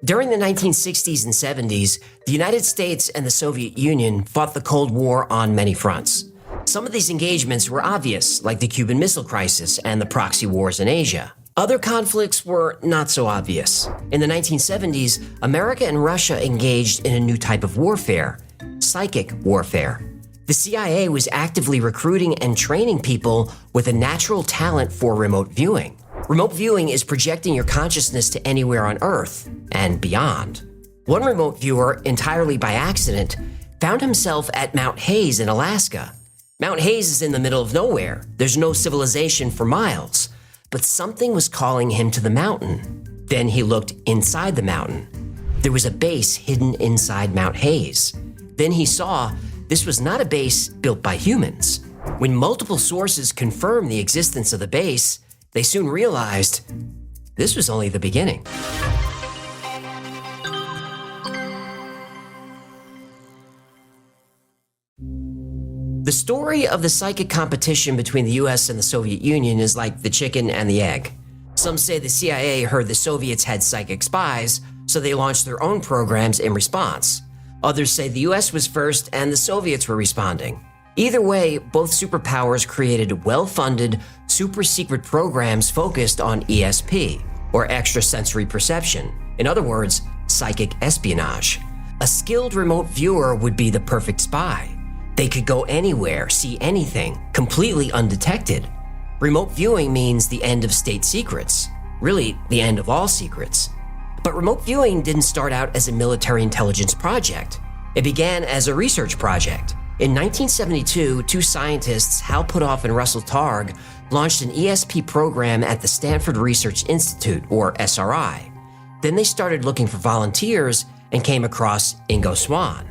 During the 1960s and 70s, the United States and the Soviet Union fought the Cold War on many fronts. Some of these engagements were obvious, like the Cuban Missile Crisis and the proxy wars in Asia. Other conflicts were not so obvious. In the 1970s, America and Russia engaged in a new type of warfare, psychic warfare. The CIA was actively recruiting and training people with a natural talent for remote viewing. Remote viewing is projecting your consciousness to anywhere on Earth and beyond. One remote viewer, entirely by accident, found himself at Mount Hayes in Alaska. Mount Hayes is in the middle of nowhere. There's no civilization for miles, but something was calling him to the mountain. Then he looked inside the mountain. There was a base hidden inside Mount Hayes. Then he saw this was not a base built by humans. When multiple sources confirmed the existence of the base, they soon realized this was only the beginning. The story of the psychic competition between the US and the Soviet Union is like the chicken and the egg. Some say the CIA heard the Soviets had psychic spies, so they launched their own programs in response. Others say the US was first and the Soviets were responding. Either way, both superpowers created well-funded, super-secret programs focused on ESP, or extrasensory perception. In other words, psychic espionage. A skilled remote viewer would be the perfect spy. They could go anywhere, see anything, completely undetected. Remote viewing means the end of state secrets. Really, the end of all secrets. But remote viewing didn't start out as a military intelligence project. It began as a research project. In 1972, two scientists, Hal Puthoff and Russell Targ, launched an ESP program at the Stanford Research Institute, or SRI. Then they started looking for volunteers and came across Ingo Swann.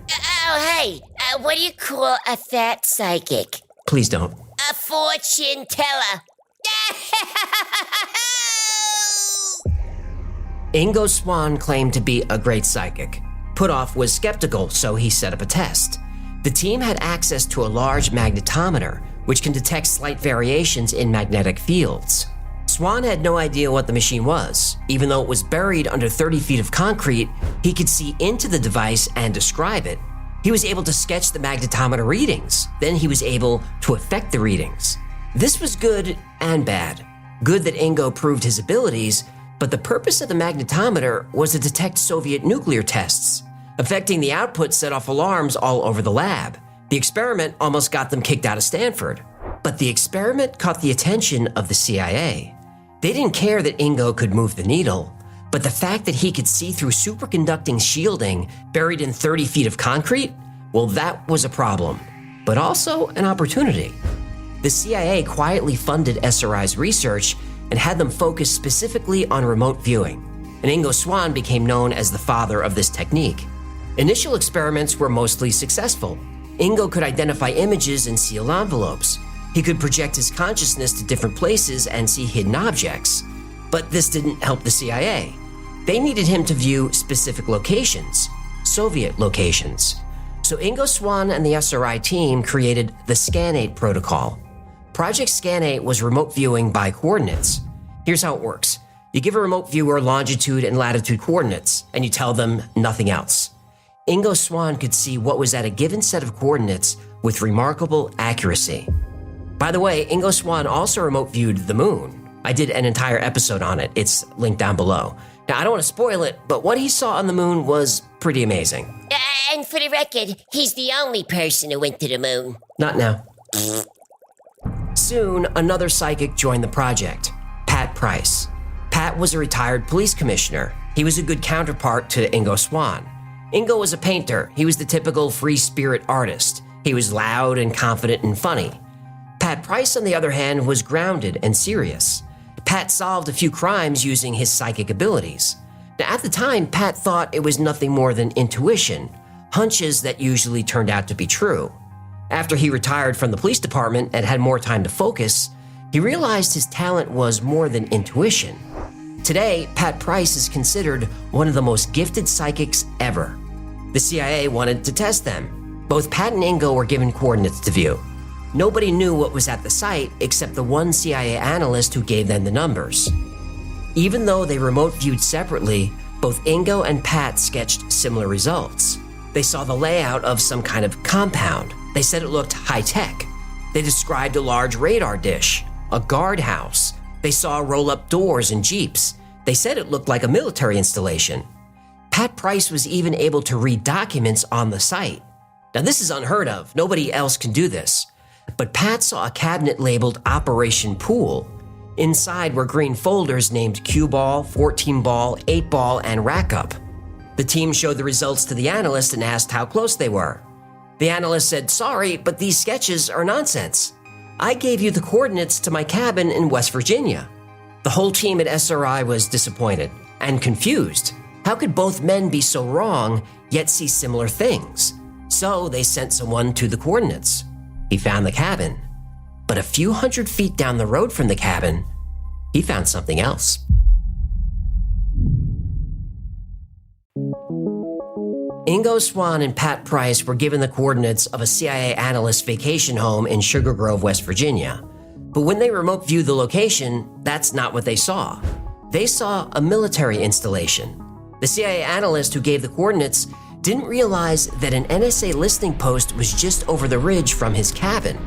Oh, hey, what do you call a fat psychic? Please don't. A fortune teller. Ingo Swann claimed to be a great psychic. Puthoff was skeptical, so he set up a test. The team had access to a large magnetometer, which can detect slight variations in magnetic fields. Swann had no idea what the machine was. Even though it was buried under 30 feet of concrete, he could see into the device and describe it. He was able to sketch the magnetometer readings. Then he was able to affect the readings. This was good and bad. Good that Ingo proved his abilities, but the purpose of the magnetometer was to detect Soviet nuclear tests. Affecting the output set off alarms all over the lab. The experiment almost got them kicked out of Stanford. But the experiment caught the attention of the CIA. They didn't care that Ingo could move the needle, but the fact that he could see through superconducting shielding buried in 30 feet of concrete, well, that was a problem, but also an opportunity. The CIA quietly funded SRI's research and had them focus specifically on remote viewing, and Ingo Swann became known as the father of this technique. Initial experiments were mostly successful. Ingo could identify images in sealed envelopes. He could project his consciousness to different places and see hidden objects. But this didn't help the CIA. They needed him to view specific locations, Soviet locations. So Ingo Swann and the SRI team created the SCAN8 protocol. Project SCAN8 was remote viewing by coordinates. Here's how it works. You give a remote viewer longitude and latitude coordinates, and you tell them nothing else. Ingo Swann could see what was at a given set of coordinates with remarkable accuracy. By the way, Ingo Swann also remote viewed the moon. I did an entire episode on it. It's linked down below. Now, I don't want to spoil it, but what he saw on the moon was pretty amazing. And for the record, he's the only person who went to the moon. Not now. Soon, another psychic joined the project, Pat Price. Pat was a retired police commissioner. He was a good counterpart to Ingo Swann. Ingo was a painter. He was the typical free spirit artist. He was loud and confident and funny. Pat Price, on the other hand, was grounded and serious. Pat solved a few crimes using his psychic abilities. Now, at the time, Pat thought it was nothing more than intuition, hunches that usually turned out to be true. After he retired from the police department and had more time to focus, he realized his talent was more than intuition. Today, Pat Price is considered one of the most gifted psychics ever. The CIA wanted to test them. Both Pat and Ingo were given coordinates to view. Nobody knew what was at the site except the one CIA analyst who gave them the numbers. Even though they remote viewed separately, Both Ingo and Pat sketched similar results. They saw the layout of some kind of compound. They said it looked high-tech. They described a large radar dish, a guardhouse. They saw roll-up doors and jeeps. They said it looked like a military installation. Pat Price was even able to read documents on the site. Now, this is unheard of. Nobody else can do this. But Pat saw a cabinet labeled Operation Pool. Inside were green folders named Cue Ball, 14 Ball, 8 Ball, and Rack Up. The team showed the results to the analyst and asked how close they were. The analyst said, "Sorry, but these sketches are nonsense. I gave you the coordinates to my cabin in West Virginia." The whole team at SRI was disappointed and confused. How could both men be so wrong, yet see similar things? So they sent someone to the coordinates. He found the cabin. But a few hundred feet down the road from the cabin, he found something else. Ingo Swann and Pat Price were given the coordinates of a CIA analyst's vacation home in Sugar Grove, West Virginia. But when they remote viewed the location, that's not what they saw. They saw a military installation. The CIA analyst who gave the coordinates didn't realize that an NSA listening post was just over the ridge from his cabin.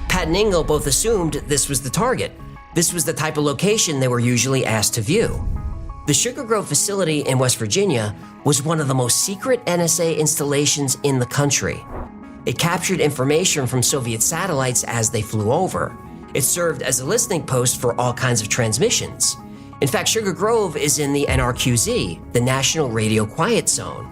Pat and Ingo both assumed this was the target. This was the type of location they were usually asked to view. The Sugar Grove facility in West Virginia was one of the most secret NSA installations in the country. It captured information from Soviet satellites as they flew over. It served as a listening post for all kinds of transmissions. In fact, Sugar Grove is in the NRQZ, the National Radio Quiet Zone.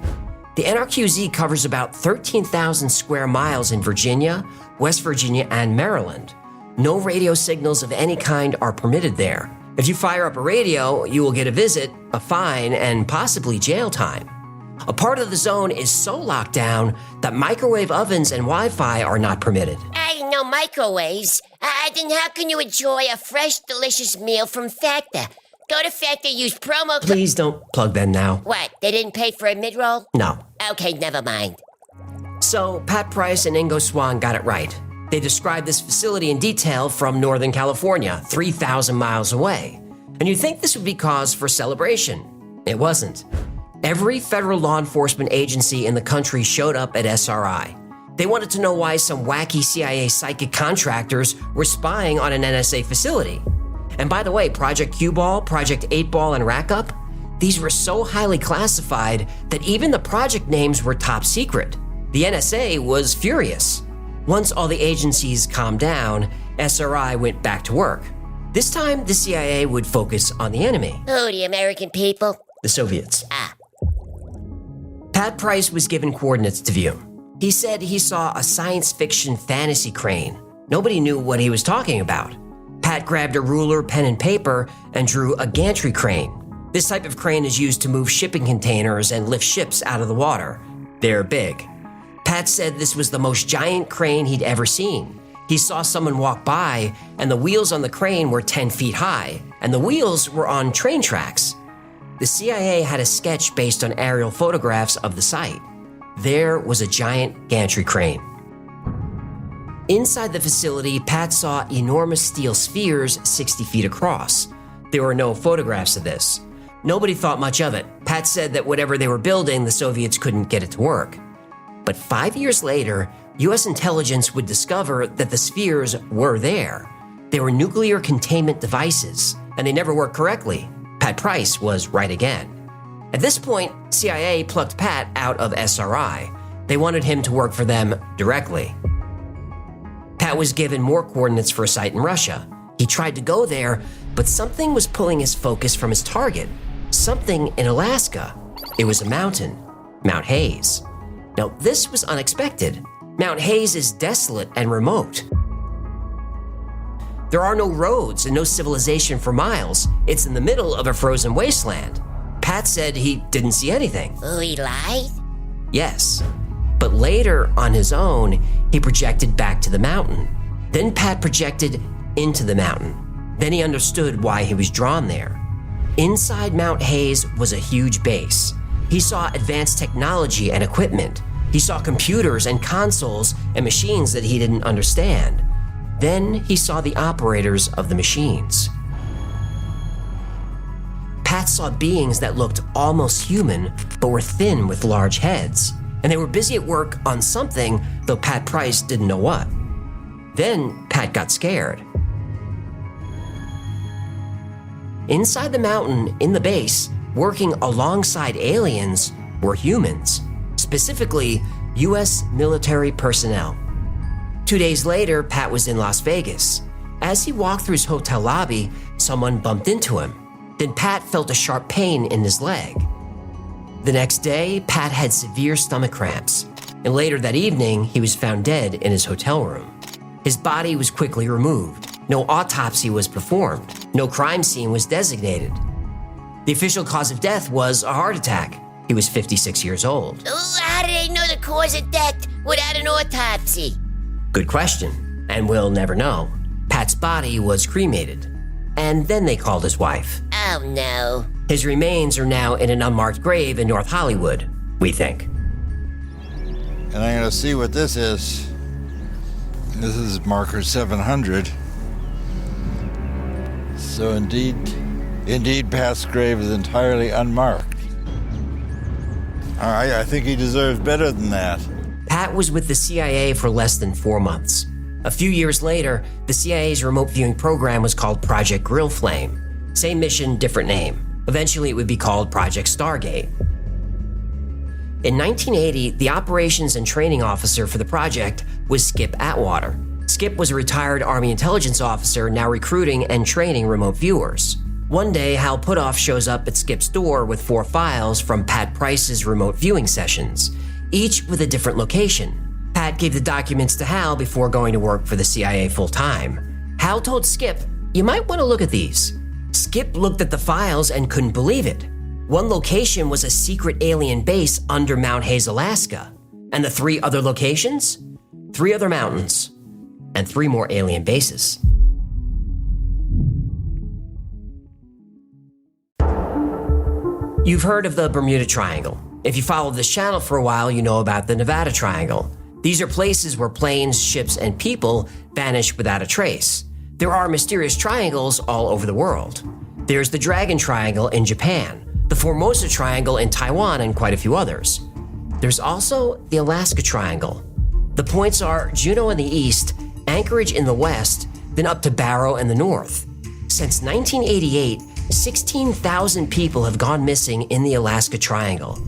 The NRQZ covers about 13,000 square miles in Virginia, West Virginia, and Maryland. No radio signals of any kind are permitted there. If you fire up a radio, you will get a visit, a fine, and possibly jail time. A part of the zone is so locked down that microwave ovens and Wi-Fi are not permitted. I didn't know microwaves. Then how can you enjoy a fresh, delicious meal from Factor? Go to Factor, use promo code. Please don't plug them now. What, they didn't pay for a mid-roll? No. Okay, never mind. So Pat Price and Ingo Swann got it right. They described this facility in detail from Northern California, 3,000 miles away. And you'd think this would be cause for celebration. It wasn't. Every federal law enforcement agency in the country showed up at SRI. They wanted to know why some wacky CIA psychic contractors were spying on an NSA facility. And by the way, Project Cue Ball, Project 8 Ball, and Rack Up, these were so highly classified that even the project names were top secret. The NSA was furious. Once all the agencies calmed down, SRI went back to work. This time, the CIA would focus on the enemy. Oh, the American people? The Soviets. Ah. Pat Price was given coordinates to view. He said he saw a science fiction fantasy crane. Nobody knew what he was talking about. Pat grabbed a ruler, pen, and paper and drew a gantry crane. This type of crane is used to move shipping containers and lift ships out of the water. They're big. Pat said this was the most giant crane he'd ever seen. He saw someone walk by, and the wheels on the crane were 10 feet high, and the wheels were on train tracks. The CIA had a sketch based on aerial photographs of the site. There was a giant gantry crane. Inside the facility, Pat saw enormous steel spheres 60 feet across. There were no photographs of this. Nobody thought much of it. Pat said that whatever they were building, the Soviets couldn't get it to work. But 5 years later, U.S. intelligence would discover that the spheres were there. They were nuclear containment devices, and they never worked correctly. Pat Price was right again. At this point, CIA plucked Pat out of SRI. They wanted him to work for them directly. Pat was given more coordinates for a site in Russia. He tried to go there, but something was pulling his focus from his target. Something in Alaska. It was a mountain, Mount Hayes. Now, this was unexpected. Mount Hayes is desolate and remote. There are no roads and no civilization for miles. It's in the middle of a frozen wasteland. Pat said he didn't see anything. Oh, he lied? Yes. But later, on his own, he projected back to the mountain. Then Pat projected into the mountain. Then he understood why he was drawn there. Inside Mount Hayes was a huge base. He saw advanced technology and equipment. He saw computers and consoles and machines that he didn't understand. Then he saw the operators of the machines. Pat Pat saw beings that looked almost human, but were thin with large heads. And they were busy at work on something, though Pat Price didn't know what. Then Pat got scared. Inside the mountain, in the base, working alongside aliens, were humans, specifically U.S. military personnel. 2 days later, Pat was in Las Vegas. As he walked through his hotel lobby, someone bumped into him. Then Pat felt a sharp pain in his leg. The next day, Pat had severe stomach cramps, and later that evening, he was found dead in his hotel room. His body was quickly removed. No autopsy was performed. No crime scene was designated. The official cause of death was a heart attack. He was 56 years old. How do they know the cause of death without an autopsy? Good question, and we'll never know. Pat's body was cremated, and then they called his wife. Oh no. His remains are now in an unmarked grave in North Hollywood, we think. And I'm going to see what this is. This is marker 700. So indeed, Pat's grave is entirely unmarked. I think he deserves better than that. Pat was with the CIA for less than 4 months. A few years later, the CIA's remote viewing program was called Project Grill Flame. Same mission, different name. Eventually, it would be called Project Stargate. In 1980, the operations and training officer for the project was Skip Atwater. Skip was a retired Army intelligence officer now recruiting and training remote viewers. One day, Hal Puthoff shows up at Skip's door with 4 files from Pat Price's remote viewing sessions, each with a different location. Pat gave the documents to Hal before going to work for the CIA full-time. Hal told Skip, "You might want to look at these." Skip looked at the files and couldn't believe it. One location was a secret alien base under Mount Hayes, Alaska. And the 3 other locations? 3 other mountains. And 3 more alien bases. You've heard of the Bermuda Triangle. If you followed this channel for a while, you know about the Nevada Triangle. These are places where planes, ships, and people vanish without a trace. There are mysterious triangles all over the world. There's the Dragon Triangle in Japan, the Formosa Triangle in Taiwan, and quite a few others. There's also the Alaska Triangle. The points are Juneau in the east, Anchorage in the west, then up to Barrow in the north. Since 1988, 16,000 people have gone missing in the Alaska Triangle.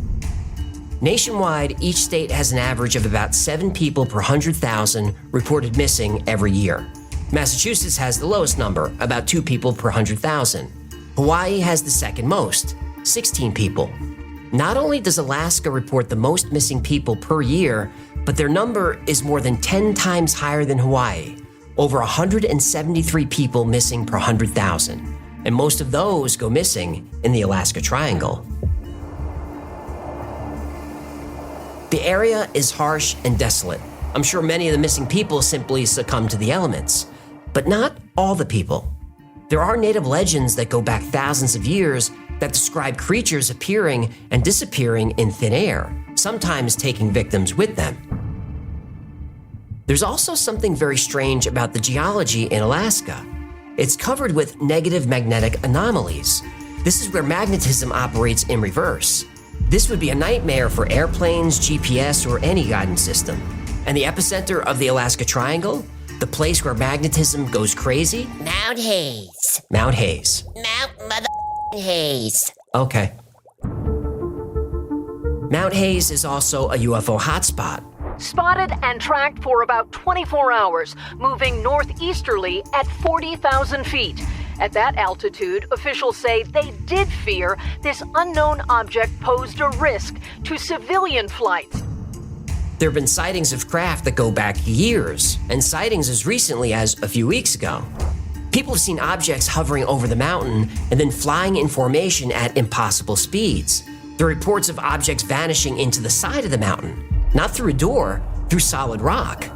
Nationwide, each state has an average of about 7 people per 100,000 reported missing every year. Massachusetts has the lowest number, about 2 people per 100,000. Hawaii has the second most, 16 people. Not only does Alaska report the most missing people per year, but their number is more than 10 times higher than Hawaii, over 173 people missing per 100,000. And most of those go missing in the Alaska Triangle. The area is harsh and desolate. I'm sure many of the missing people simply succumb to the elements, but not all the people. There are native legends that go back thousands of years that describe creatures appearing and disappearing in thin air, sometimes taking victims with them. There's also something very strange about the geology in Alaska. It's covered with negative magnetic anomalies. This is where magnetism operates in reverse. This would be a nightmare for airplanes, GPS, or any guidance system. And the epicenter of the Alaska Triangle, the place where magnetism goes crazy? Mount Hayes. Mount Hayes. Mount mother Hayes. Okay. Mount Hayes is also a UFO hotspot. Spotted and tracked for about 24 hours, moving northeasterly at 40,000 feet. At that altitude, officials say they did fear this unknown object posed a risk to civilian flights. There have been sightings of craft that go back years, and sightings as recently as a few weeks ago. People have seen objects hovering over the mountain and then flying in formation at impossible speeds. There are reports of objects vanishing into the side of the mountain, not through a door, through solid rock.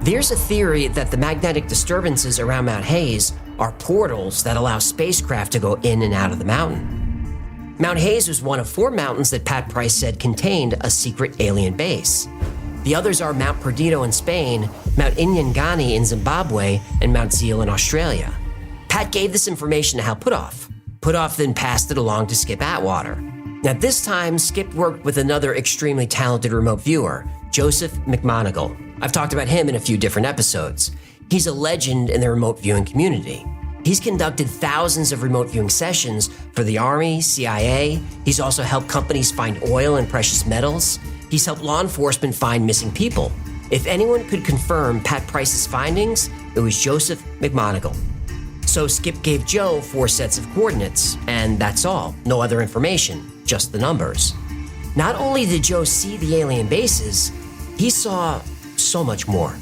There's a theory that the magnetic disturbances around Mount Hayes are portals that allow spacecraft to go in and out of the mountain. Mount Hayes was one of 4 mountains that Pat Price said contained a secret alien base. The others are Mount Perdido in Spain, Mount Inyangani in Zimbabwe, and Mount Zeal in Australia. Pat gave this information to Hal Puthoff. Puthoff then passed it along to Skip Atwater. Now this time, Skip worked with another extremely talented remote viewer, Joseph McMoneagle. I've talked about him in a few different episodes. He's a legend in the remote viewing community. He's conducted thousands of remote viewing sessions for the Army, CIA. He's also helped companies find oil and precious metals. He's helped law enforcement find missing people. If anyone could confirm Pat Price's findings, it was Joseph McMoneagle. So Skip gave Joe 4 sets of coordinates, and that's all. No other information, just the numbers. Not only did Joe see the alien bases, he saw so much more.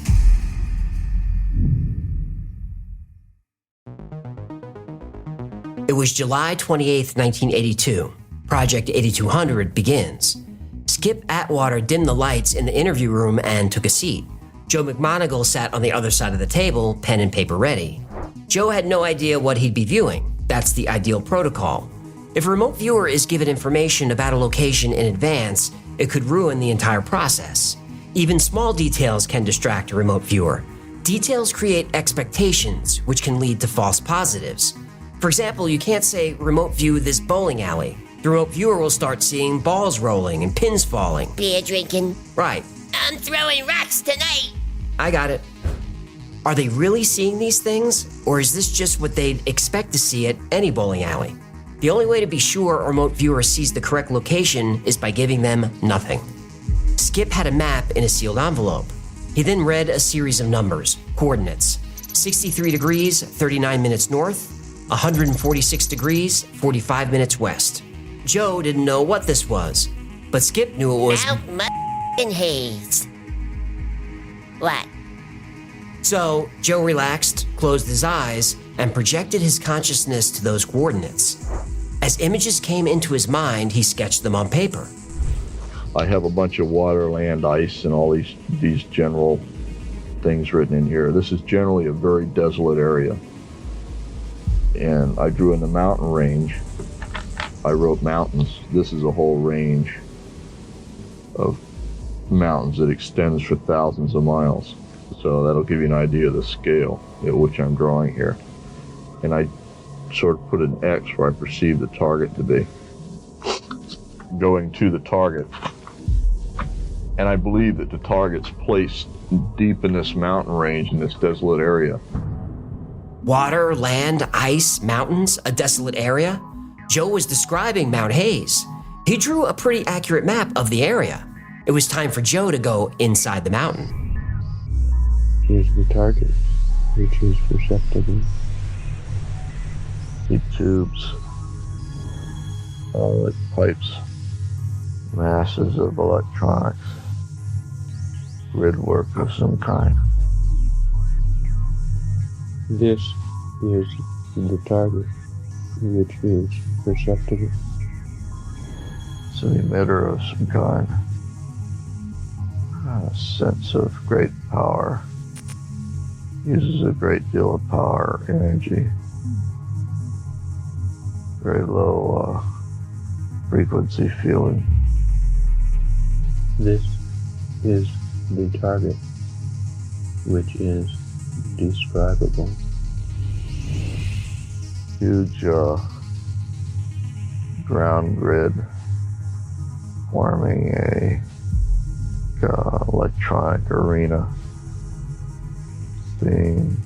It was July 28, 1982. Project 8200 begins. Skip Atwater dimmed the lights in the interview room and took a seat. Joe McMoneagle sat on the other side of the table, pen and paper ready. Joe had no idea what he'd be viewing. That's the ideal protocol. If a remote viewer is given information about a location in advance, it could ruin the entire process. Even small details can distract a remote viewer. Details create expectations, which can lead to false positives. For example, you can't say, remote view this bowling alley. The remote viewer will start seeing balls rolling and pins falling. Beer drinking. Right. I'm throwing rocks tonight. I got it. Are they really seeing these things, or is this just what they'd expect to see at any bowling alley? The only way to be sure a remote viewer sees the correct location is by giving them nothing. Skip had a map in a sealed envelope. He then read a series of numbers, coordinates. 63 degrees, 39 minutes north, 146 degrees, 45 minutes west. Joe didn't know what this was, but Skip knew it was Mount motherfucking Hayes. What? So Joe relaxed, closed his eyes, and projected his consciousness to those coordinates. As images came into his mind, he sketched them on paper. I have a bunch of water, land, ice, and all these general things written in here. This is generally a very desolate area. And I drew in the mountain range. I wrote mountains. This is a whole range of mountains that extends for thousands of miles. So that'll give you an idea of the scale at which I'm drawing here. And I sort of put an X where I perceive the target to be. Going to the target. And I believe that the target's placed deep in this mountain range in this desolate area. Water, land, ice, mountains, a desolate area. Joe was describing Mount Hayes. He drew a pretty accurate map of the area. It was time for Joe to go inside the mountain. Here's the target, which is perceptible. See tubes, like pipes, masses of electronics, grid work of some kind. This is the target, which is perceptible. It's an emitter of some kind. A sense of great power. Uses a great deal of power, energy. Very low frequency feeling. This is the target, which is describable. Huge ground grid forming a electronic arena. Seeing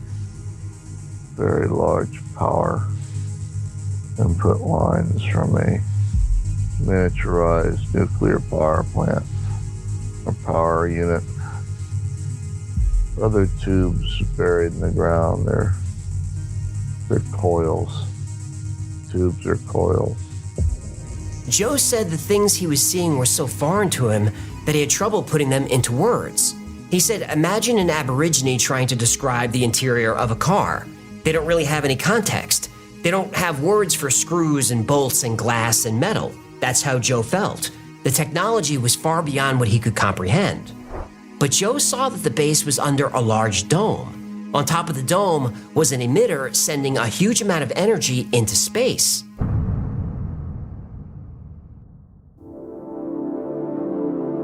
very large power input lines from a miniaturized nuclear power plant or power unit. Other tubes buried in the ground, they're coils. Tubes are coils. Joe said the things he was seeing were so foreign to him that he had trouble putting them into words. He said, imagine an Aborigine trying to describe the interior of a car. They don't really have any context. They don't have words for screws and bolts and glass and metal. That's how Joe felt. The technology was far beyond what he could comprehend. But Joe saw that the base was under a large dome. On top of the dome was an emitter sending a huge amount of energy into space.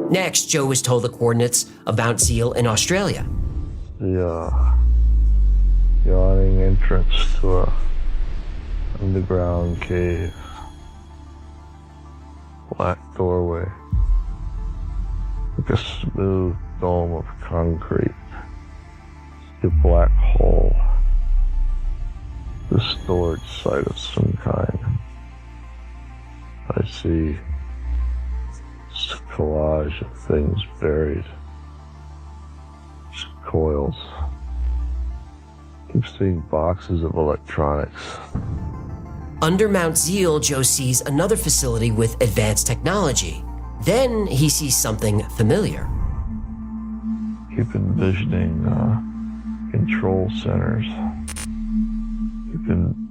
Next, Joe was told the coordinates of Mount Seal in Australia. The yawning entrance to a Underground cave. Black doorway. Like a smooth dome of concrete. A black hole. The storage site of some kind. I see just a collage of things buried. Just coils. Keep seeing boxes of electronics. Under Mount Zeal, Joe sees another facility with advanced technology. Then he sees something familiar. Keep envisioning control centers. Keep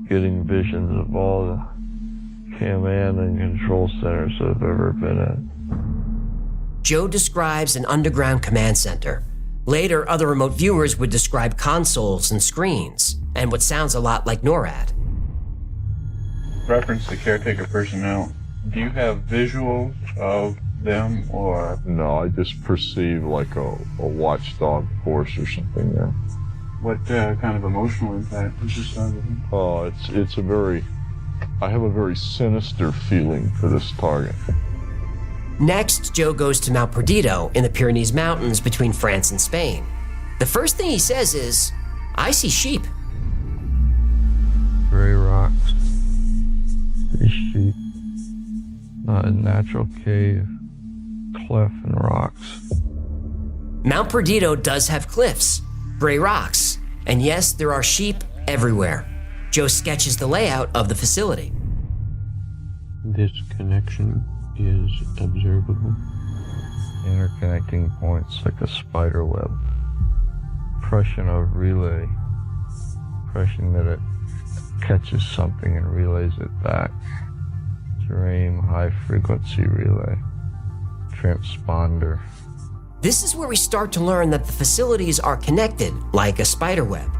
getting visions of all the command and control centers that I've ever been in. Joe describes an underground command center. Later, other remote viewers would describe consoles and screens, and what sounds a lot like NORAD. Reference to caretaker personnel. Do you have visuals of them, or? No, I just perceive like a watchdog force or something there. What kind of emotional impact was this on them? Oh, I have a very sinister feeling for this target. Next, Joe goes to Mount Perdido in the Pyrenees Mountains between France and Spain. The first thing he says is, "I see sheep." Gray rocks. These sheep. Not a natural cave. Cliff and rocks. Mount Perdido does have cliffs, gray rocks, and yes, there are sheep everywhere. Joe sketches the layout of the facility. This connection is observable. Interconnecting points like a spider web. Impression of relay. Impression that it catches something and relays it back. Terrain high frequency relay. Transponder. This is where we start to learn that the facilities are connected like a spider web.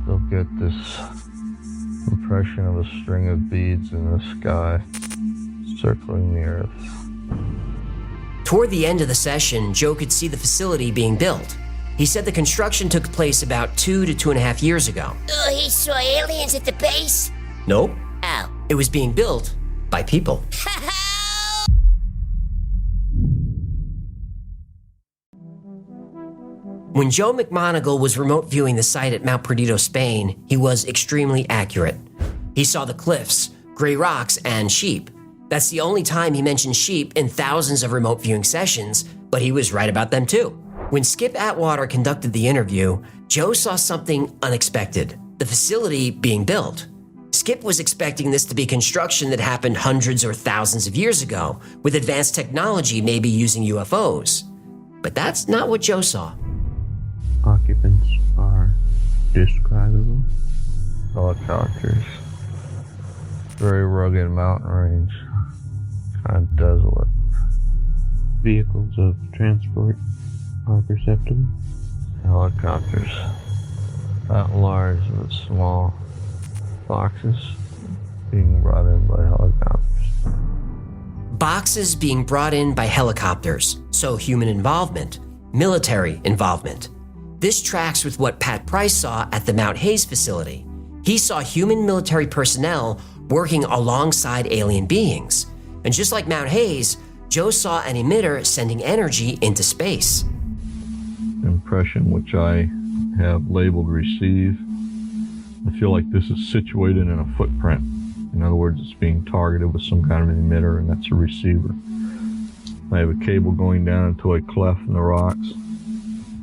They'll get this impression of a string of beads in the sky circling the earth. Toward the end of the session, Joe could see the facility being built. He said the construction took place about 2 to 2.5 years ago. Oh, he saw aliens at the base? Nope. Oh. It was being built by people. When Joe McMoneagle was remote viewing the site at Mount Perdido, Spain, he was extremely accurate. He saw the cliffs, gray rocks, and sheep. That's the only time he mentioned sheep in thousands of remote viewing sessions, but he was right about them too. When Skip Atwater conducted the interview, Joe saw something unexpected, the facility being built. Skip was expecting this to be construction that happened hundreds or thousands of years ago, with advanced technology maybe using UFOs. But that's not what Joe saw. Occupants are describable. Helicopters. Very rugged mountain range. Kind of desolate. Vehicles of transport are perceptible. Helicopters. Not large, but small. Boxes being brought in by helicopters. Boxes being brought in by helicopters, so human involvement, military involvement. This tracks with what Pat Price saw at the Mount Hayes facility. He saw human military personnel working alongside alien beings. And just like Mount Hayes, Joe saw an emitter sending energy into space. Impression which I have labeled receive. I feel like this is situated in a footprint. In other words, it's being targeted with some kind of an emitter, and that's a receiver. I have a cable going down into a cleft in the rocks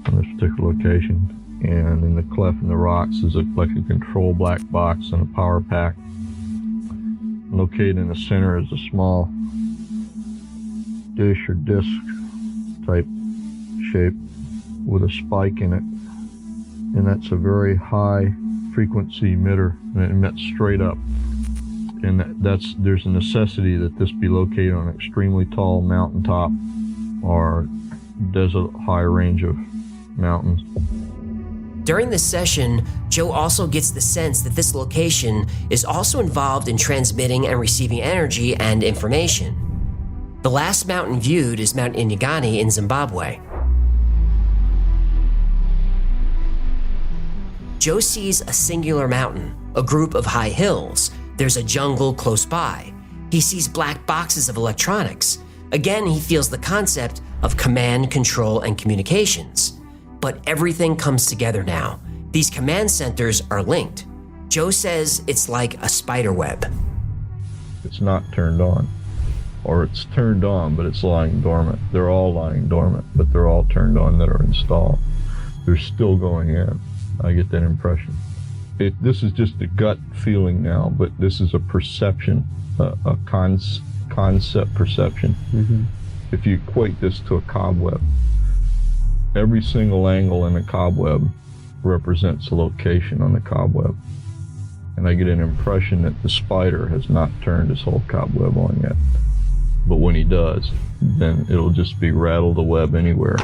on this particular location, and in the cleft in the rocks is like a control black box and a power pack. Located in the center is a small dish or disc type shape with a spike in it, and that's a very high frequency emitter, and it emits straight up. And there's a necessity that this be located on an extremely tall mountaintop or desert high range of mountains. During this session, Joe also gets the sense that this location is also involved in transmitting and receiving energy and information. The last mountain viewed is Mount Inyagani in Zimbabwe. Joe sees a singular mountain, a group of high hills, There's a jungle close by. He sees black boxes of electronics. Again, he feels the concept of command, control, and communications. But everything comes together now. These command centers are linked. Joe says it's like a spider web. It's not turned on. Or it's turned on, but it's lying dormant. They're all lying dormant, but they're all turned on that are installed. They're still going in. I get that impression. This is just a gut feeling now, but this is a perception, a concept perception. Mm-hmm. If you equate this to a cobweb, every single angle in a cobweb represents a location on the cobweb. And I get an impression that the spider has not turned his whole cobweb on yet. But when he does, then it'll just be rattle the web anywhere.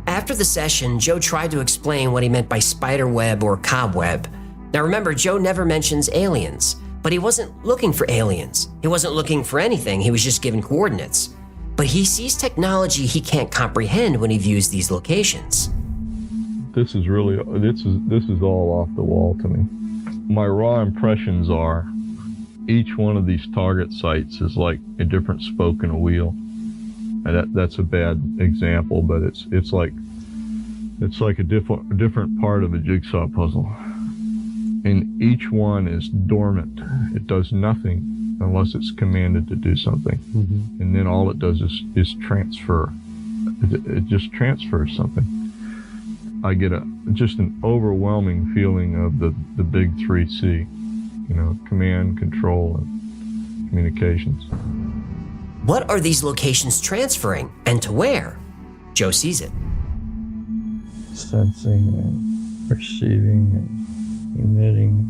After the session, Joe tried to explain what he meant by spider web or cobweb. Now remember, Joe never mentions aliens, but he wasn't looking for aliens. He wasn't looking for anything, he was just given coordinates. But he sees technology he can't comprehend when he views these locations. This is all off the wall to me. My raw impressions are each one of these target sites is like a different spoke in a wheel. And that's a bad example, but it's like a different part of a jigsaw puzzle. And each one is dormant. It does nothing unless it's commanded to do something. Mm-hmm. And then all it does is transfer. It just transfers something. I get just an overwhelming feeling of the big 3C, command, control, and communications. What are these locations transferring, and to where? Joe sees it. Sensing and receiving and emitting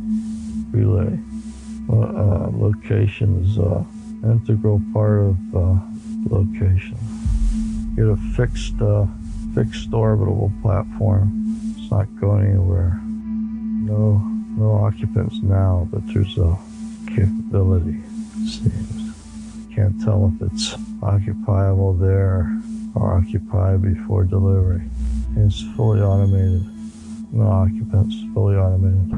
relay. Location is an integral part of location. Get a fixed orbitable platform. It's not going anywhere. No occupants now, but there's a capability. It seems. Can't tell if it's occupiable there or occupied before delivery. It's fully automated. No occupants, fully automated.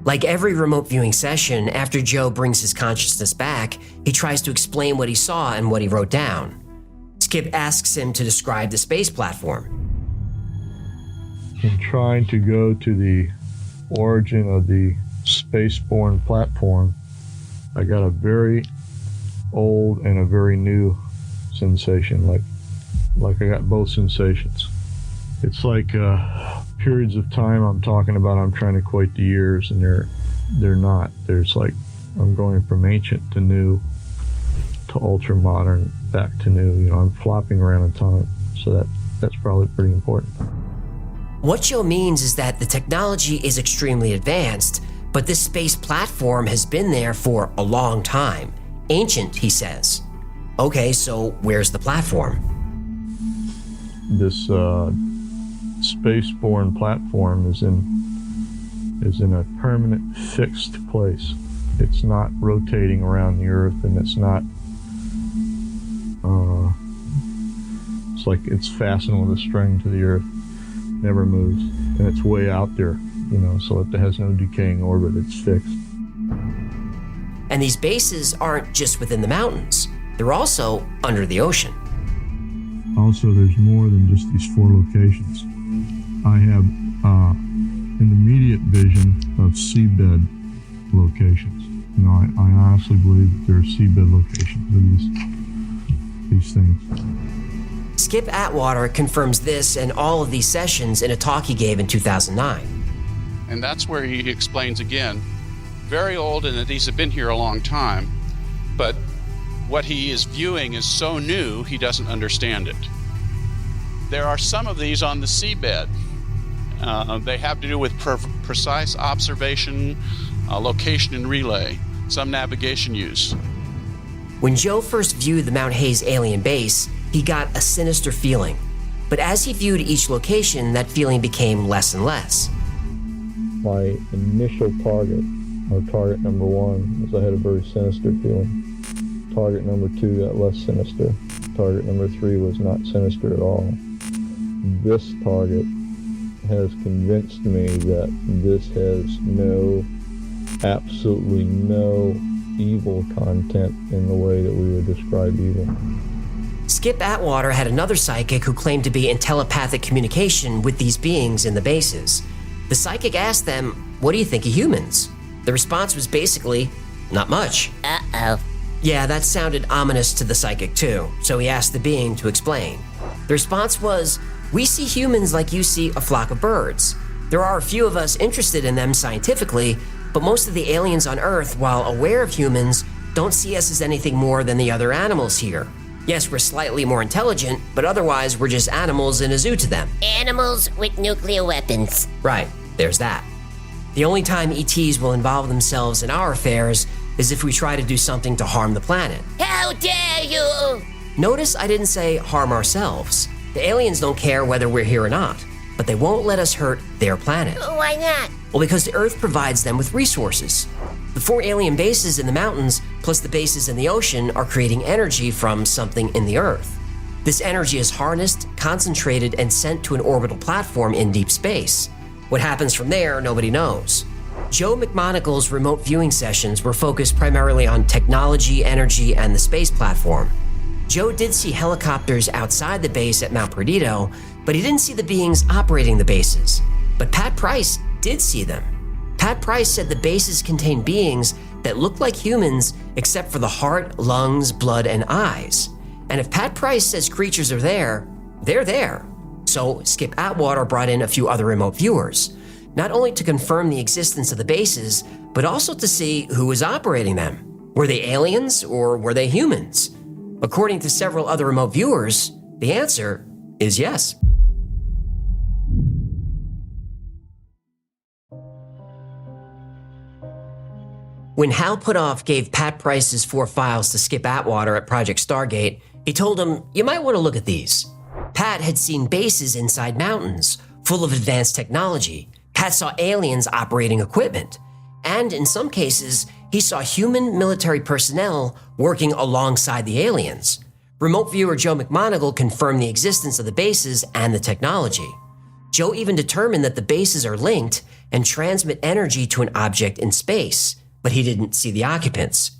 Like every remote viewing session, after Joe brings his consciousness back, he tries to explain what he saw and what he wrote down. Skip asks him to describe the space platform. In trying to go to the origin of the spaceborne platform, I got a very old and a very new sensation, like I got both sensations. It's like periods of time I'm talking about, I'm trying to equate to years, and they're not. There's like, I'm going from ancient to new to ultra modern back to new. I'm flopping around in time, so that's probably pretty important. What Joe means is that the technology is extremely advanced, but this space platform has been there for a long time. Ancient, he says. Okay, so where's the platform? This spaceborne platform is in a permanent fixed place. It's not rotating around the Earth, and it's not. It's like it's fastened with a string to the Earth, never moves, and it's way out there, so it has no decaying orbit. It's fixed. And these bases aren't just within the mountains; they're also under the ocean. Also, there's more than just these 4 locations. I have an immediate vision of seabed locations. I honestly believe that there are seabed locations of these things. Skip Atwater confirms this and all of these sessions in a talk he gave in 2009. And that's where he explains again, very old and that these have been here a long time, but what he is viewing is so new he doesn't understand it. There are some of these on the seabed. They have to do with precise observation, location and relay, some navigation use. When Joe first viewed the Mount Hayes alien base, he got a sinister feeling. But as he viewed each location, that feeling became less and less. My initial target, or target number 1, was I had a very sinister feeling. Target number 2 got less sinister. Target number 3 was not sinister at all. This target has convinced me that this has no absolutely no evil content in the way that we would describe evil. Skip Atwater had another psychic who claimed to be in telepathic communication with these beings in the bases. The psychic asked them, "What do you think of humans?" The response was basically, "Not much." Uh-oh. Yeah, that sounded ominous to the psychic too, so he asked the being to explain. The response was, "We see humans like you see a flock of birds. There are a few of us interested in them scientifically, but most of the aliens on Earth, while aware of humans, don't see us as anything more than the other animals here. Yes, we're slightly more intelligent, but otherwise we're just animals in a zoo to them." Animals with nuclear weapons. Right, there's that. The only time ETs will involve themselves in our affairs is if we try to do something to harm the planet. How dare you! Notice I didn't say harm ourselves. The aliens don't care whether we're here or not, but they won't let us hurt their planet. Why not? Well, because the Earth provides them with resources. The 4 alien bases in the mountains, plus the bases in the ocean, are creating energy from something in the Earth. This energy is harnessed, concentrated, and sent to an orbital platform in deep space. What happens from there, nobody knows. Joe McMonagle's remote viewing sessions were focused primarily on technology, energy, and the space platform. Joe did see helicopters outside the base at Mount Perdido, but he didn't see the beings operating the bases. But Pat Price did see them. Pat Price said the bases contain beings that look like humans except for the heart, lungs, blood, and eyes. And if Pat Price says creatures are there, they're there. So Skip Atwater brought in a few other remote viewers, not only to confirm the existence of the bases, but also to see who was operating them. Were they aliens or were they humans? According to several other remote viewers, the answer is yes. When Hal Puthoff gave Pat Price's 4 files to Skip Atwater at Project Stargate, he told him, "You might want to look at these." Pat had seen bases inside mountains, full of advanced technology. Pat saw aliens operating equipment. And in some cases, he saw human military personnel working alongside the aliens. Remote viewer Joe McMonagle confirmed the existence of the bases and the technology. Joe even determined that the bases are linked and transmit energy to an object in space, but he didn't see the occupants.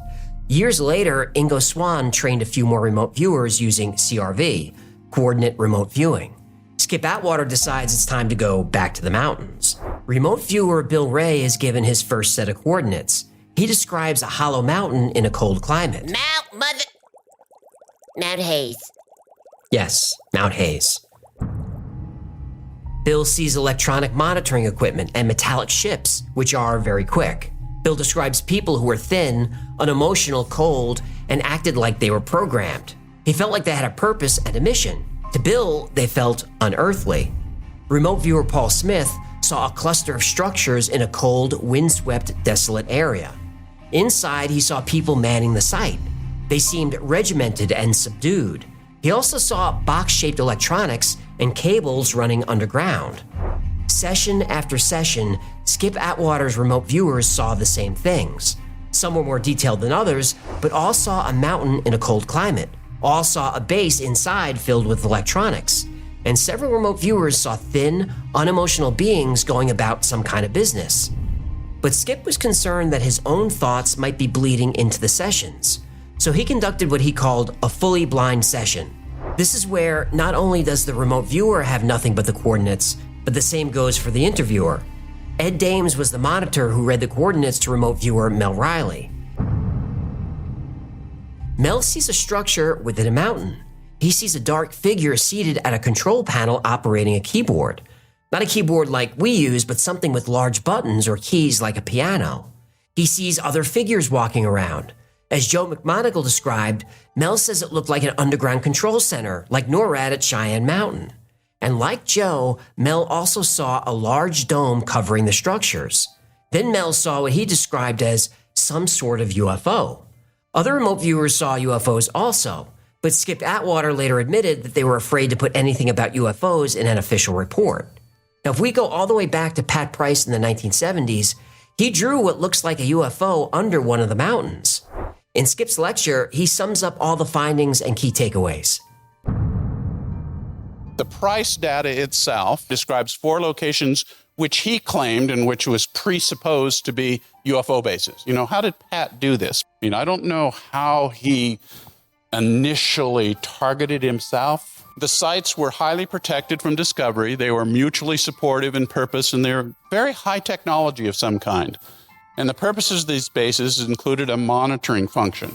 Years later, Ingo Swann trained a few more remote viewers using CRV, coordinate remote viewing. Skip Atwater decides it's time to go back to the mountains. Remote viewer Bill Ray is given his first set of coordinates. He describes a hollow mountain in a cold climate. Mount Hayes. Yes, Mount Hayes. Bill sees electronic monitoring equipment and metallic ships, which are very quick. Bill describes people who were thin, unemotional, cold, and acted like they were programmed. He felt like they had a purpose and a mission. To Bill, they felt unearthly. Remote viewer Paul Smith saw a cluster of structures in a cold, windswept, desolate area. Inside, he saw people manning the site. They seemed regimented and subdued. He also saw box-shaped electronics and cables running underground. Session after session, Skip Atwater's remote viewers saw the same things. Some were more detailed than others, but all saw a mountain in a cold climate. All saw a base inside filled with electronics. And several remote viewers saw thin, unemotional beings going about some kind of business. But Skip was concerned that his own thoughts might be bleeding into the sessions. So he conducted what he called a fully blind session. This is where not only does the remote viewer have nothing but the coordinates, but the same goes for the interviewer. Ed Dames was the monitor who read the coordinates to remote viewer Mel Riley. Mel sees a structure within a mountain. He sees a dark figure seated at a control panel operating a keyboard. Not a keyboard like we use, but something with large buttons or keys like a piano. He sees other figures walking around. As Joe McMonagle described, Mel says it looked like an underground control center, like NORAD at Cheyenne Mountain. And like Joe, Mel also saw a large dome covering the structures. Then Mel saw what he described as some sort of UFO. Other remote viewers saw UFOs also, but Skip Atwater later admitted that they were afraid to put anything about UFOs in an official report. Now, if we go all the way back to Pat Price in the 1970s, he drew what looks like a UFO under one of the mountains. In Skip's lecture, he sums up all the findings and key takeaways. The Price data itself describes 4 locations which he claimed and which was presupposed to be UFO bases. How did Pat do this? I don't know how he initially targeted himself. The sites were highly protected from discovery. They were mutually supportive in purpose, and they're very high technology of some kind. And the purposes of these bases included a monitoring function.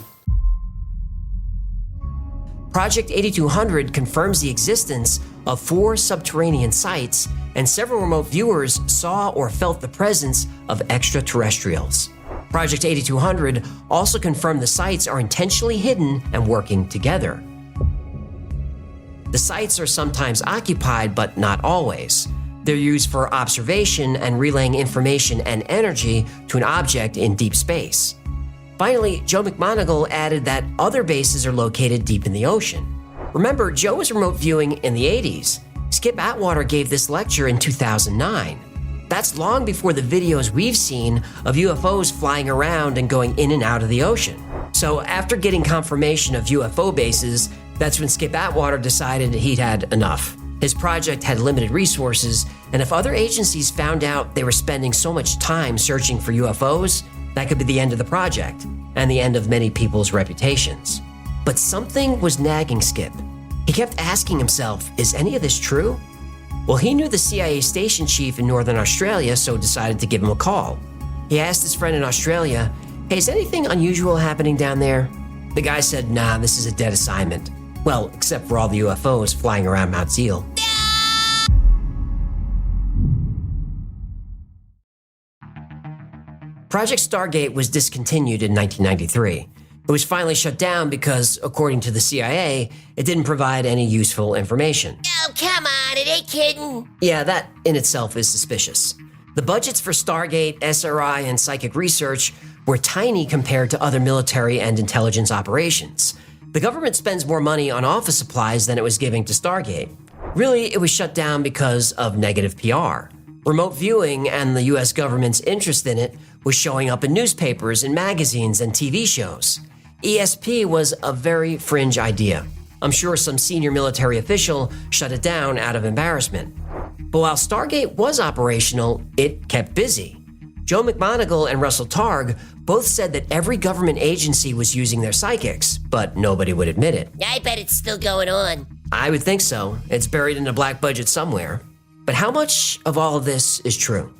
Project 8200 confirms the existence of 4 subterranean sites, and several remote viewers saw or felt the presence of extraterrestrials. Project 8200 also confirmed the sites are intentionally hidden and working together. The sites are sometimes occupied, but not always. They're used for observation and relaying information and energy to an object in deep space. Finally, Joe McMoneagle added that other bases are located deep in the ocean. Remember, Joe was remote viewing in the 80s. Skip Atwater gave this lecture in 2009. That's long before the videos we've seen of UFOs flying around and going in and out of the ocean. So after getting confirmation of UFO bases, that's when Skip Atwater decided he'd had enough. His project had limited resources, and if other agencies found out they were spending so much time searching for UFOs, that could be the end of the project and the end of many people's reputations. But something was nagging Skip. He kept asking himself, is any of this true? Well, he knew the CIA station chief in Northern Australia, so decided to give him a call. He asked his friend in Australia, hey, is anything unusual happening down there? The guy said, nah, this is a dead assignment. Well, except for all the UFOs flying around Mount Zeal. Project Stargate was discontinued in 1993. It was finally shut down because, according to the CIA, it didn't provide any useful information. Oh, come on, are they kidding? Yeah, that in itself is suspicious. The budgets for Stargate, SRI, and psychic research were tiny compared to other military and intelligence operations. The government spends more money on office supplies than it was giving to Stargate. Really, it was shut down because of negative PR. Remote viewing and the US government's interest in it was showing up in newspapers and magazines and TV shows. ESP was a very fringe idea. I'm sure some senior military official shut it down out of embarrassment. But while Stargate was operational, it kept busy. Joe McMoneagle and Russell Targ both said that every government agency was using their psychics, but nobody would admit it. I bet it's still going on. I would think so. It's buried in a black budget somewhere. But how much of all of this is true?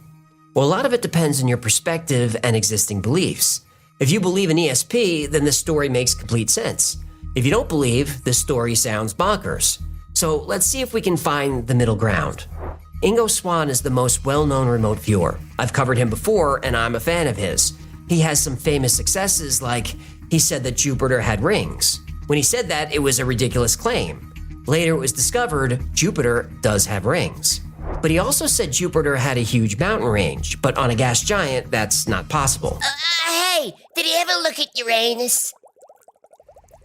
Well, a lot of it depends on your perspective and existing beliefs. If you believe in ESP, then this story makes complete sense. If you don't believe, this story sounds bonkers. So let's see if we can find the middle ground. Ingo Swann is the most well-known remote viewer. I've covered him before, and I'm a fan of his. He has some famous successes, like he said that Jupiter had rings. When he said that, it was a ridiculous claim. Later, it was discovered Jupiter does have rings. But he also said Jupiter had a huge mountain range, but on a gas giant, that's not possible. Hey, did he ever look at Uranus?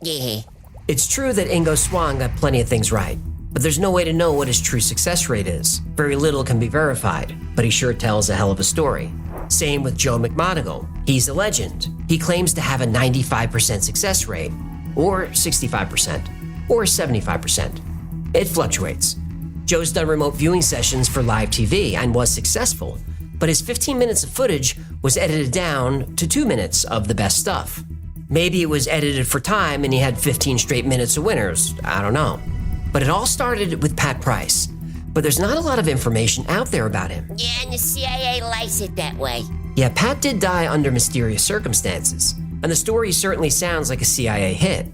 Yeah. It's true that Ingo Swann got plenty of things right, but there's no way to know what his true success rate is. Very little can be verified, but he sure tells a hell of a story. Same with Joe McMoneagle. He's a legend. He claims to have a 95% success rate, or 65%, or 75%. It fluctuates. Joe's done remote viewing sessions for live TV and was successful, but his 15 minutes of footage was edited down to 2 minutes of the best stuff. Maybe it was edited for time and he had 15 straight minutes of winners. I don't know. But it all started with Pat Price. But there's not a lot of information out there about him. Yeah, and the CIA likes it that way. Yeah, Pat did die under mysterious circumstances, and the story certainly sounds like a CIA hit.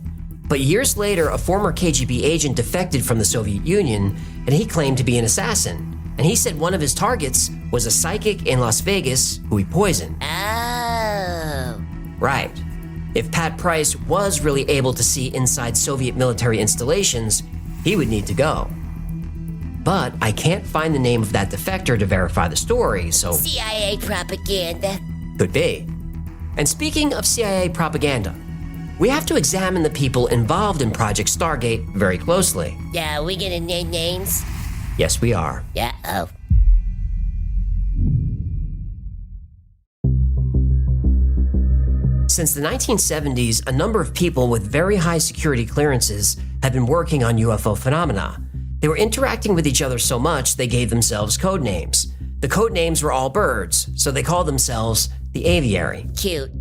But years later, a former KGB agent defected from the Soviet Union, and he claimed to be an assassin. And he said one of his targets was a psychic in Las Vegas who he poisoned. Oh. Right. If Pat Price was really able to see inside Soviet military installations, he would need to go. But I can't find the name of that defector to verify the story, so... CIA propaganda. Could be. And speaking of CIA propaganda, we have to examine the people involved in Project Stargate very closely. Yeah, we gonna name names? Yes, we are. Yeah, oh. Since the 1970s, a number of people with very high security clearances have been working on UFO phenomena. They were interacting with each other so much they gave themselves code names. The code names were all birds, so they called themselves the Aviary. Cute.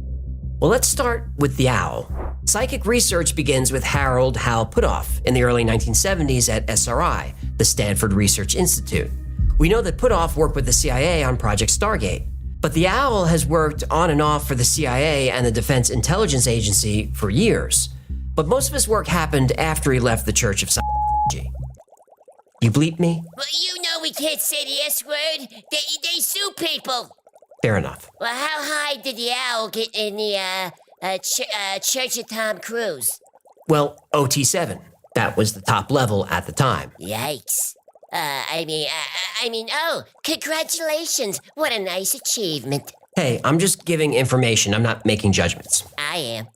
Well, let's start with the owl. Psychic research begins with Harold Hal Puthoff in the early 1970s at SRI, the Stanford Research Institute. We know that Puthoff worked with the CIA on Project Stargate, but the owl has worked on and off for the CIA and the Defense Intelligence Agency for years. But most of his work happened after he left the Church of Scientology. You bleep me? Well, you know we can't say the S word. They sue people. Fair enough. Well, how high did the owl get in the Church of Tom Cruise? Well, OT7. That was the top level at the time. Yikes. Oh, congratulations. What a nice achievement. Hey, I'm just giving information. I'm not making judgments. I am.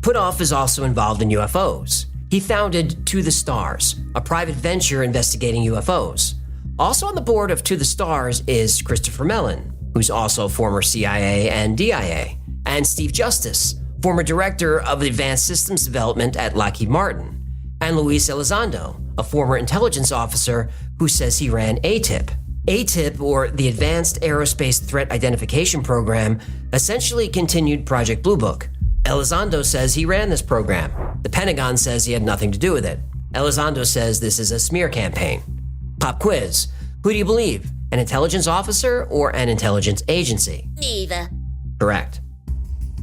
Puthoff is also involved in UFOs. He founded To the Stars, a private venture investigating UFOs. Also on the board of To the Stars is Christopher Mellon, who's also former CIA and DIA, and Steve Justice, former director of Advanced Systems Development at Lockheed Martin, and Luis Elizondo, a former intelligence officer who says he ran ATIP. ATIP, or the Advanced Aerospace Threat Identification Program, essentially continued Project Blue Book. Elizondo says he ran this program. The Pentagon says he had nothing to do with it. Elizondo says this is a smear campaign. Pop quiz. Who do you believe? An intelligence officer or an intelligence agency? Neither. Correct.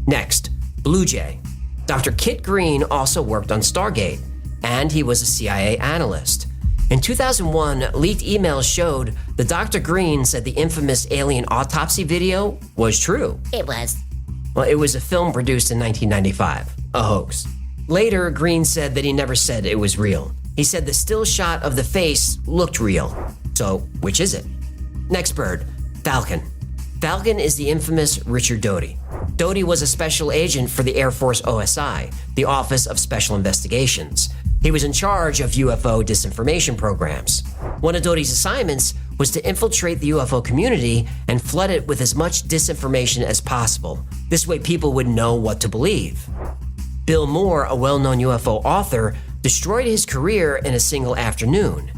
Next, Blue Jay. Dr. Kit Green also worked on Stargate, and he was a CIA analyst. In 2001, leaked emails showed that Dr. Green said the infamous alien autopsy video was true. It was. Well, it was a film produced in 1995, a hoax. Later, Green said that he never said it was real. He said the still shot of the face looked real. So, which is it? Next bird, Falcon. Falcon is the infamous Richard Doty. Doty was a special agent for the Air Force OSI, the Office of Special Investigations. He was in charge of UFO disinformation programs. One of Doty's assignments was to infiltrate the UFO community and flood it with as much disinformation as possible. This way people would know what to believe. Bill Moore, a well-known UFO author, destroyed his career in a single afternoon.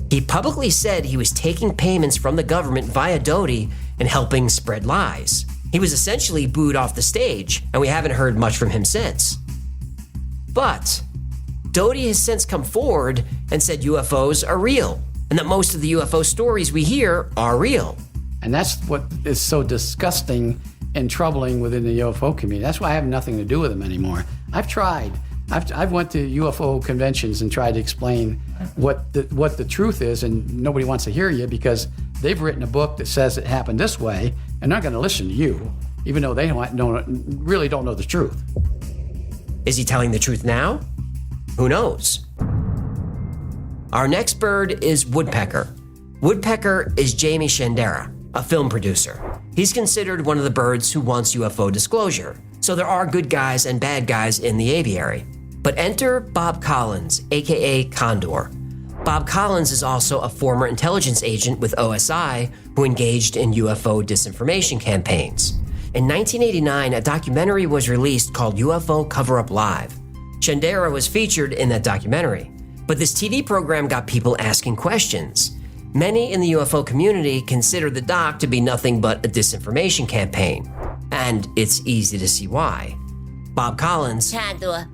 He publicly said he was taking payments from the government via Doty and helping spread lies. He was essentially booed off the stage, and we haven't heard much from him since. But Doty has since come forward and said UFOs are real, and that most of the UFO stories we hear are real. And that's what is so disgusting and troubling within the UFO community. That's why I have nothing to do with them anymore. I've tried. I've went to UFO conventions and tried to explain what the truth is, and nobody wants to hear you because they've written a book that says it happened this way, and they're not going to listen to you, even though they really don't know the truth. Is he telling the truth now? Who knows? Our next bird is Woodpecker. Woodpecker is Jamie Shandera, a film producer. He's considered one of the birds who wants UFO disclosure, so there are good guys and bad guys in the aviary. But enter Bob Collins, aka Condor. Bob Collins is also a former intelligence agent with OSI who engaged in UFO disinformation campaigns. In 1989, a documentary was released called UFO Cover-Up Live. Shandera was featured in that documentary, but this TV program got people asking questions. Many in the UFO community consider the doc to be nothing but a disinformation campaign, and it's easy to see why. Bob Collins... Condor.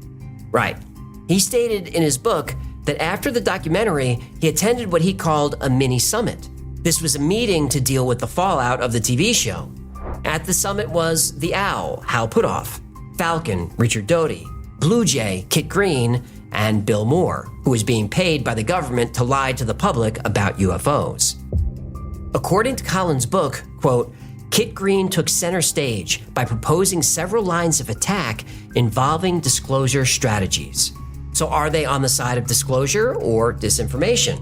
Right. He stated in his book that after the documentary, he attended what he called a mini summit. This was a meeting to deal with the fallout of the TV show. At the summit was the Owl, Hal Puthoff, Falcon, Richard Doty, Blue Jay, Kit Green, and Bill Moore, who was being paid by the government to lie to the public about UFOs. According to Collins' book, quote, Kit Green took center stage by proposing several lines of attack involving disclosure strategies. So are they on the side of disclosure or disinformation?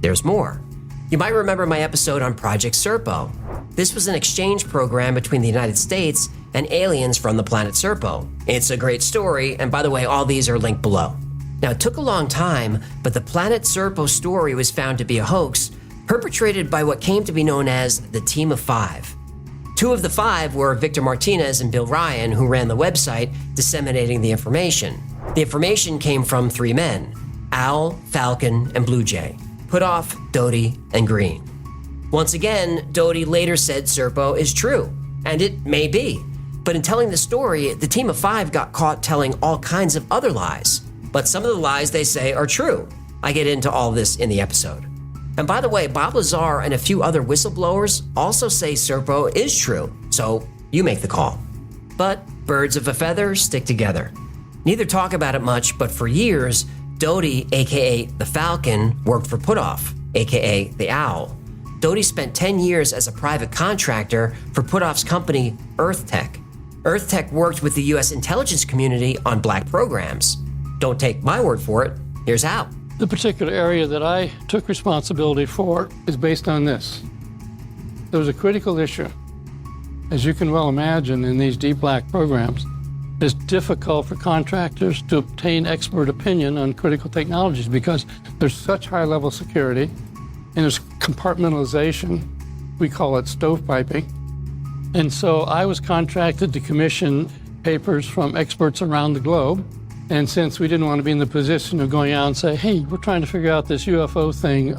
There's more. You might remember my episode on Project Serpo. This was an exchange program between the United States and aliens from the planet Serpo. It's a great story, and by the way, all these are linked below. Now, it took a long time, but the planet Serpo story was found to be a hoax perpetrated by what came to be known as the Team of Five. Two of the five were Victor Martinez and Bill Ryan, who ran the website disseminating the information. The information came from three men, Owl, Falcon, and Blue Jay, Puthoff, Doty, and Green. Once again, Doty later said Serpo is true, and it may be. But in telling the story, the team of 5 got caught telling all kinds of other lies. But some of the lies they say are true. I get into all this in the episode. And by the way, Bob Lazar and a few other whistleblowers also say Serpo is true, so you make the call. But birds of a feather stick together. Neither talk about it much, but for years, Doty, aka the Falcon, worked for Putoff, aka the Owl. Doty spent 10 years as a private contractor for Putoff's company, EarthTech. EarthTech worked with the U.S. intelligence community on black programs. Don't take my word for it. Here's how. The particular area that I took responsibility for is based on this. There was a critical issue. As you can well imagine, in these deep black programs, it's difficult for contractors to obtain expert opinion on critical technologies because there's such high-level security and there's compartmentalization. We call it stovepiping. And so I was contracted to commission papers from experts around the globe. And since we didn't want to be in the position of going out and say, hey, we're trying to figure out this UFO thing,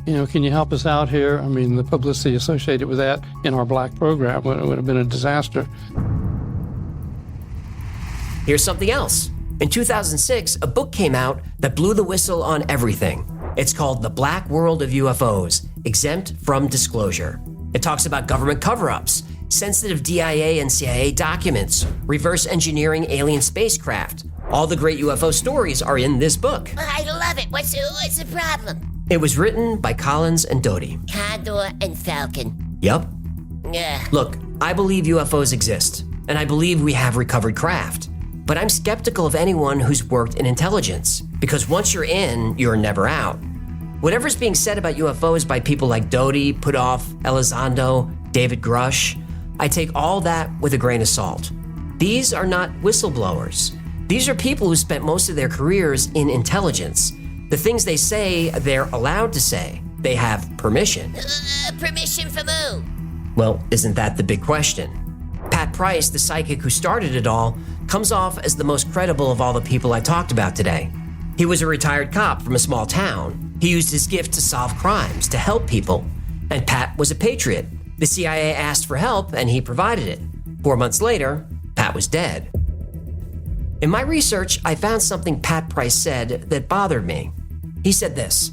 can you help us out here? I mean, the publicity associated with that in our black program would have been a disaster. Here's something else. In 2006, a book came out that blew the whistle on everything. It's called The Black World of UFOs, Exempt from Disclosure. It talks about government cover-ups, sensitive DIA and CIA documents, reverse engineering alien spacecraft. All the great UFO stories are in this book. I love it. What's the problem? It was written by Collins and Doty. Condor and Falcon. Yup. Yeah. Look, I believe UFOs exist, and I believe we have recovered craft. But I'm skeptical of anyone who's worked in intelligence, because once you're in, you're never out. Whatever's being said about UFOs by people like Doty, Putoff, Elizondo, David Grush, I take all that with a grain of salt. These are not whistleblowers. These are people who spent most of their careers in intelligence. The things they say, they're allowed to say. They have permission. Permission from who? Well, isn't that the big question? Pat Price, the psychic who started it all, comes off as the most credible of all the people I talked about today. He was a retired cop from a small town. He used his gift to solve crimes, to help people. And Pat was a patriot. The CIA asked for help, and he provided it. 4 months later, Pat was dead. In my research, I found something Pat Price said that bothered me. He said this: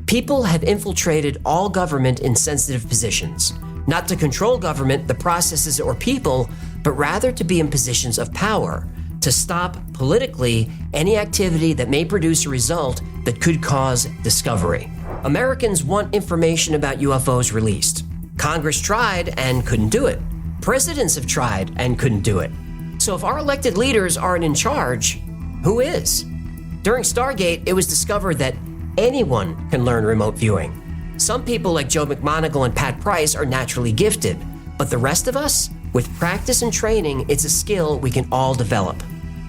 people have infiltrated all government in sensitive positions, not to control government, the processes, or people, but rather to be in positions of power, to stop politically any activity that may produce a result that could cause discovery. Americans want information about UFOs released. Congress tried and couldn't do it. Presidents have tried and couldn't do it. So if our elected leaders aren't in charge, who is? During Stargate, it was discovered that anyone can learn remote viewing. Some people like Joe McMoneagle and Pat Price are naturally gifted, but the rest of us, with practice and training, it's a skill we can all develop.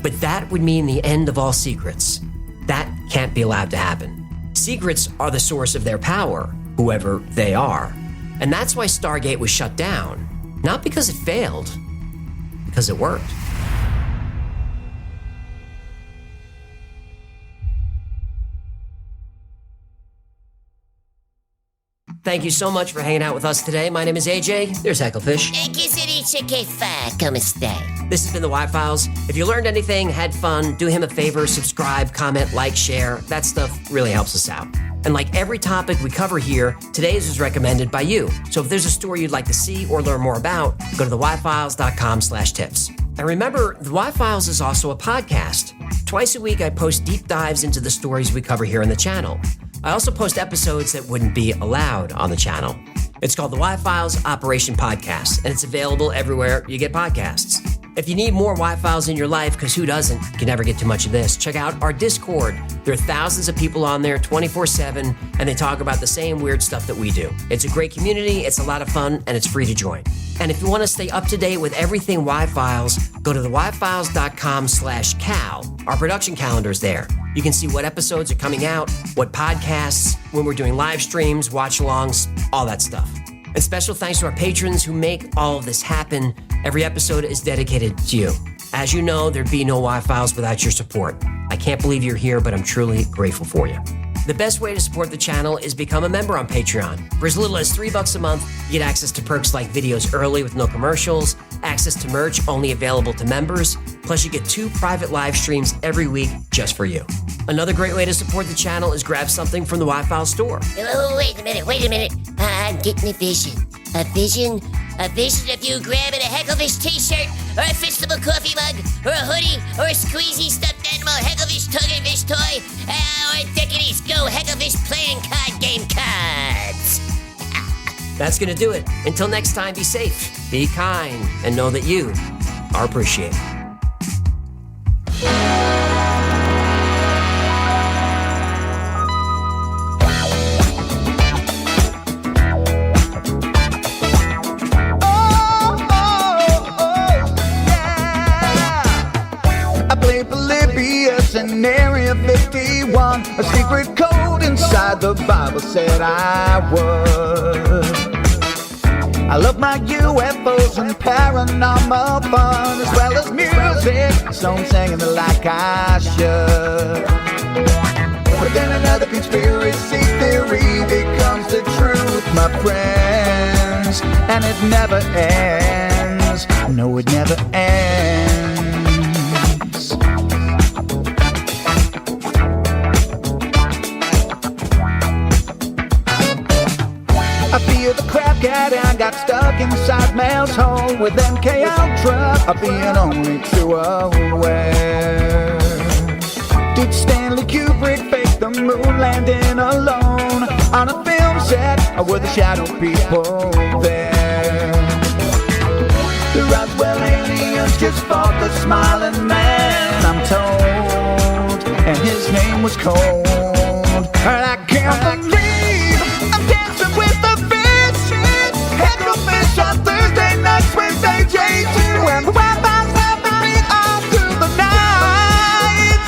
But that would mean the end of all secrets. That can't be allowed to happen. Secrets are the source of their power, whoever they are. And that's why Stargate was shut down. Not because it failed, because it worked. Thank you so much for hanging out with us today. My name is AJ. There's Hecklefish. Come stay. This has been the Y-Files. If you learned anything, had fun, do him a favor, subscribe, comment, like, share. That stuff really helps us out. And like every topic we cover here, today's was recommended by you. So if there's a story you'd like to see or learn more about, go to theyfiles.com/tips. And remember, the Y-Files is also a podcast. Twice a week, I post deep dives into the stories we cover here on the channel. I also post episodes that wouldn't be allowed on the channel. It's called the Y-Files Operation Podcast, and it's available everywhere you get podcasts. If you need more Y-Files in your life, because who doesn't? You can never get too much of this. Check out our Discord. There are thousands of people on there 24/7, and they talk about the same weird stuff that we do. It's a great community, it's a lot of fun, and it's free to join. And if you want to stay up to date with everything Y-Files, go to theyfiles.com/cal. Our production calendar's there. You can see what episodes are coming out, what podcasts, when we're doing live streams, watch-alongs, all that stuff. And special thanks to our patrons who make all of this happen. Every episode is dedicated to you. As you know, there'd be no Y-Files without your support. I can't believe you're here, but I'm truly grateful for you. The best way to support the channel is become a member on Patreon. For as little as $3 a month, you get access to perks like videos early with no commercials, access to merch only available to members, plus you get 2 private live streams every week just for you. Another great way to support the channel is grab something from the Wi-Fi store. Oh, wait a minute. I'm getting a vision. A vision of you grabbing a Hecklefish t-shirt, or a Fistable coffee mug, or a hoodie, or a squeezy stuffed animal Hecklefish Tuggerfish toy, or a Decades Go Hecklefish playing card game cards. That's gonna do it. Until next time, be safe, be kind, and know that you are appreciated. In Area 51, a secret code inside the Bible said I would. I love my UFOs and paranormal fun, as well as music, so I'm singing it like I should. But then another conspiracy theory becomes the truth, my friends, and it never ends. No, it never ends. I feel the crap I got stuck inside Mel's hole with MK Ultra of being only too aware. Did Stanley Kubrick fake the moon landing alone on a film set, or were the shadow people there? The Roswell aliens just fought the smiling man, I'm told, and his name was Cold. And I can't believe I'm dancing with the fish. Hecklefish on Thursday nights, Wednesday J2, and the Wi-Fi's helping me all through the night.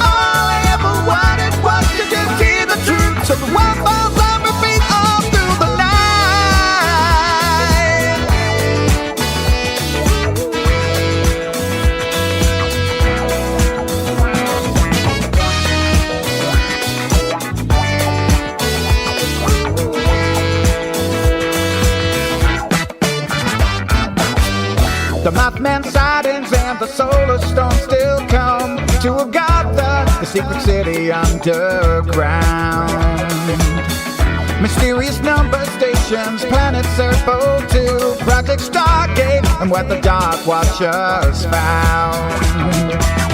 All I ever wanted was to just hear the truth, so the Wi-Fi's on repeat all through the night. The Mothman sightings and the solar storm still come to Agatha, the secret city underground. Mysterious number stations, planet Serpo 2, Project Stargate, and what the Dark Watchers found.